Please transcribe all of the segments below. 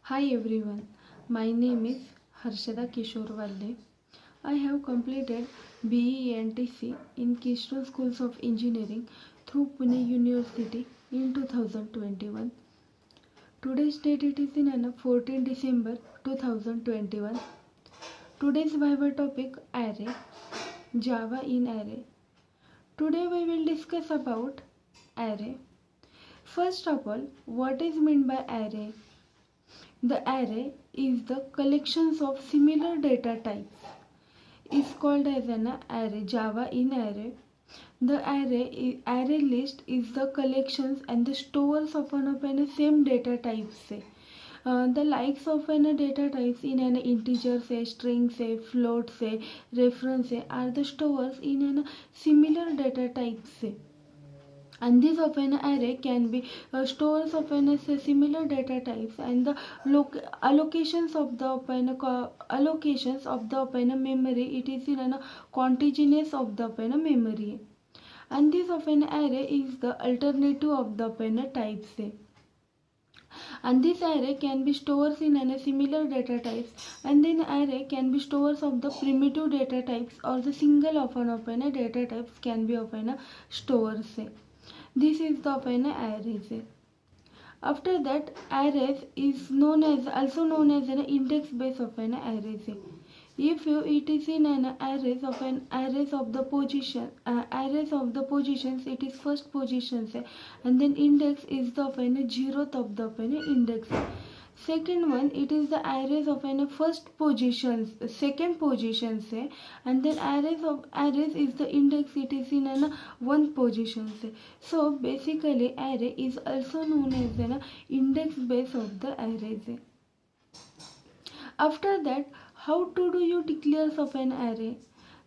Hi everyone, my name is Harshada Kishore Valle. I have completed BE NTC in Keystone Schools of Engineering through Pune University in 2021. Today's date it is in 14 December 2021. Today's Bible topic Array, Java in Array. Today we will discuss about array. First of all, what is meant by array? The array is the collections of similar data types. Is called as an array. Java in array. The array list is the collections and the stores of an same data types. Say. The likes of an data types in an integer say, string say, float say, reference say are the stores in an similar data types. Say. And this of an array can be stores of an similar data types and the allocations of the allocations of the memory. It is in a continuous of the memory, and this of an array is the alternative of the types. And this array can be stores in a similar data types, and then array can be stores of the primitive data types or the single of an data types can be of an stores. This is the arrays. After that, arrays is known as also known as an index base of an arrays. If it is in an arrays of the position arrays of the positions, it is first position say, and then index is the zeroth of the index. Second one, it is the arrays of first positions, second position say, and then arrays is the index. It is in an one position say. So basically, array is also known as an index base of the arrays. After that, how to do you declares of an array?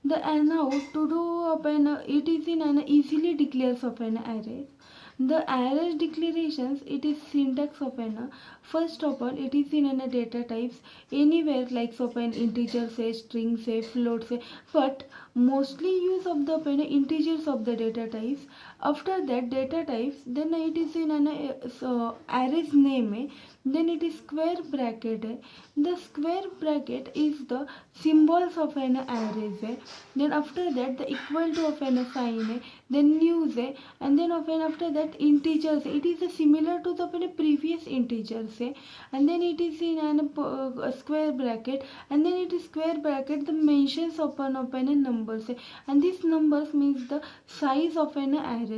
The now to do of an it is in an easily declares of an array. The array declarations, it is syntax of an first of all it is in an data types anywhere like of an integer say, string say, float say, but mostly use of the integers of the data types. After that data types, then it is in an array's name. Then it is square bracket. The square bracket is the symbols of an array. Then after that the equal to of an sign. Then news, and then of an after that integers. It is similar to the previous integers, and then it is in a square bracket, and then it is square bracket the mentions of an numbers, and these numbers means the size of an array.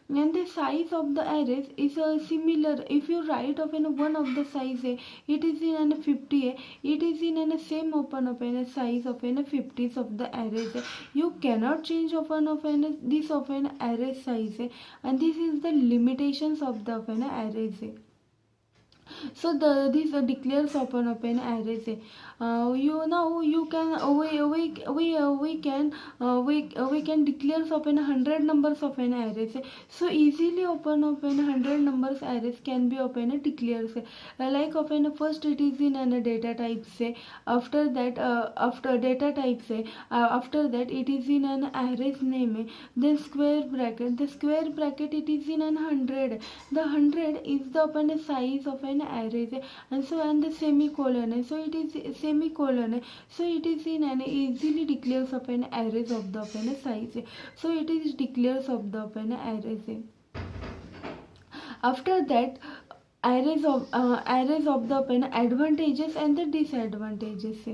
And the size of the arrays is similar. If you write of one of the size, it is in an 50, it is in an same open of an size of an 50s of the arrays. You cannot change of an this of an array size, and this is the limitations of the of an arrays. So these declares open arrays. You now you can we can declare open 100 numbers of an arrays. So easily open 100 numbers arrays can be open declares. Like open first it is in a data type say. After that after data type say. After that it is in an array's name. Then square bracket. The square bracket it is in an 100. The 100 is the open size of an array, and so and the semicolon, so it is semicolon, so it is in an easily declares of an arrays of the open size, so it is declares of the open arrays. After that, arrays of the open advantages and the disadvantages.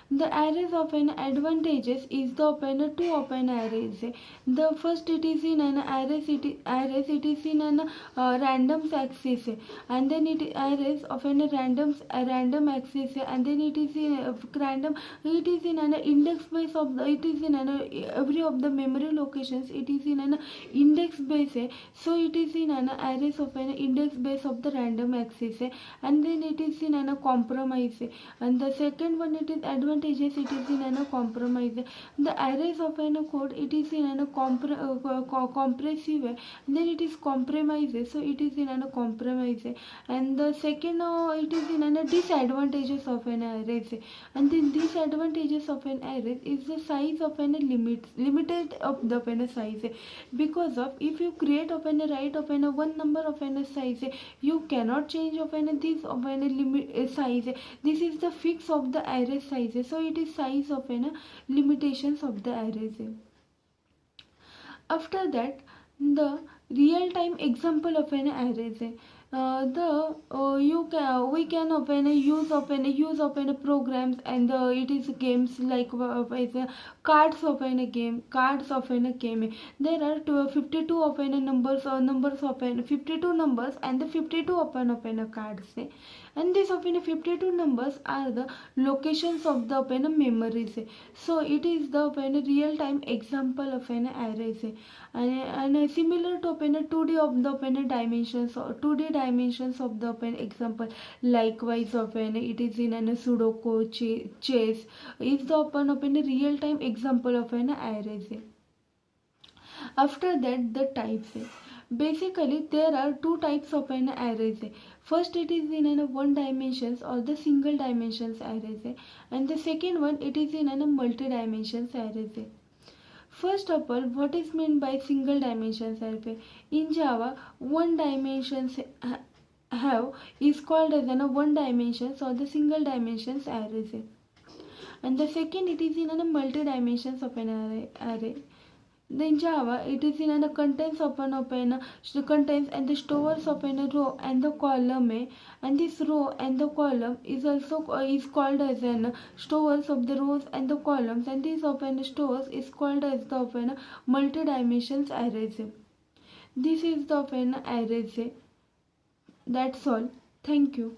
The arrays of an advantages is the open two open arrays. The first it is in an arrays it is in an random axis, and then it arrays of an random axis, and then it is in random it is in an index base of the it is in an every of the memory locations it is in an index base. So it is in an arrays of an index base of the random axis, and then it is in an compromise. And the second one it is advantage disadvantages, it is in a compromise. The arrays of a code, it is in a compressive way, then it is compromises, so it is in a compromise. And the second, it is in a disadvantages of an array, and the disadvantages of an array is the size of an limited of the pen size, because of if you create of an right of an one number of an size, you cannot change of an this of an limit size. This is the fix of the array size, so it is size of an limitations of the arrays. After that, the real time example of an array. We can open a use of a programs, and it is games like cards of a game, there are 52 of a numbers of a 52 numbers, and the 52 open cards, and these of 52 numbers are the locations of the memories. So it is the real time example of an array, and similar to 2D of the dimensions, or 2D dimensions of the example. Likewise of it is in a Sudoku, chess is the real time example of an array. After that, the types. Basically, there are two types of an array. First, it is in a one dimensions or the single dimensions array, and the second one, it is in a multi dimensions array. First of all, what is meant by single dimensions array? In Java, one dimensions have is called as a one dimensions or the single dimensions array, and the second, it is in a multi dimensions of an array. In Java, it is in a contents of an contains and the stores of a row and the column, and this row and the column is also is called as an stores of the rows and the columns, and this of an stores is called as the of an multi dimensions arrays. This is the of an arrays. That's all. Thank you.